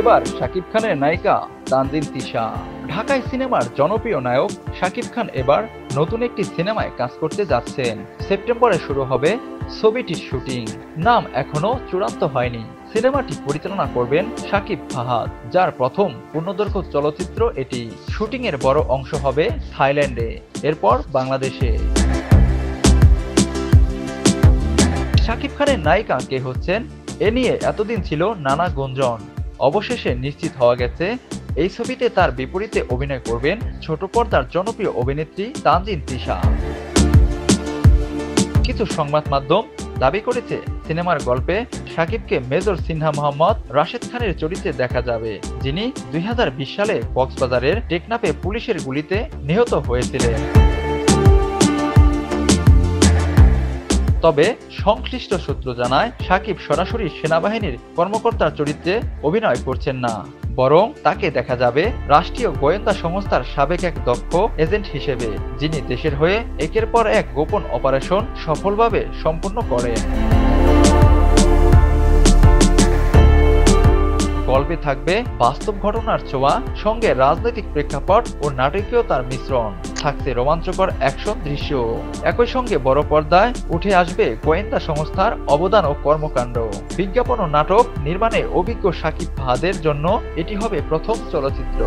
এবার শাকিব খানের নায়িকা তানজিন তিশা। ঢাকায় সিনেমার জনপ্রিয় নায়ক শাকিব খান এবার নতুন একটি সিনেমায় কাজ করতে যাচ্ছেন। সেপ্টেম্বরে শুরু হবে ছবিটির শুটিং। নাম এখনো চূড়ান্ত হয়নি। সিনেমাটি পরিচালনা করবেন শাকিব ফাহাদ, যার প্রথম পূর্ণদৈর্ঘ্য চলচ্চিত্র এটি। শুটিং এর বড় অংশ হবে থাইল্যান্ডে, এরপর বাংলাদেশে। শাকিব খানের নায়িকা কে হচ্ছেন, এ নিয়ে এতদিন ছিল নানা গুঞ্জন। অবশেষে নিশ্চিত হওয়া গেছে এই ছবিতে তার বিপরীতে অভিনয় করবেন ছোট পর্দার জনপ্রিয় অভিনেত্রী তানজিন তিশা। কিছু সংবাদ মাধ্যম দাবি করেছে সিনেমার গল্পে শাকিবকে মেজর সিনহা মোহাম্মদ রাশেদ খানের চরিত্রে দেখা যাবে, যিনি 2020 সালে কক্সবাজারের টেকনাফে পুলিশের গুলিতে নিহত হয়েছিলেন। তবে সংশ্লিষ্ট সূত্র জানায় শাকিব সরাসরি সেনাবাহিনীর কর্মকর্তার চরিত্রে অভিনয় করছেন না, বরং তাকে দেখা যাবে রাষ্ট্রীয় গোয়েন্দা সংস্থার সাবেক এক দক্ষ এজেন্ট হিসেবে, যিনি দেশের হয়ে একের পর এক গোপন অপারেশন সফলভাবে সম্পন্ন করেন। গল্পে থাকবে বাস্তব ঘটনার ছোঁয়া, সঙ্গে রাজনৈতিক প্রেক্ষাপট ও নাটকীয়তার মিশ্রণ। থাকছে রোমাঞ্চকর অ্যাকশন দৃশ্য। একই সঙ্গে বড় পর্দায় উঠে আসবে গোয়েন্দা সংস্থার অবদান ও কর্মকাণ্ড। বিজ্ঞাপন ও নাটক নির্মাণে অভিজ্ঞ শাকিব ফাহাদের জন্য এটি হবে প্রথম চলচ্চিত্র।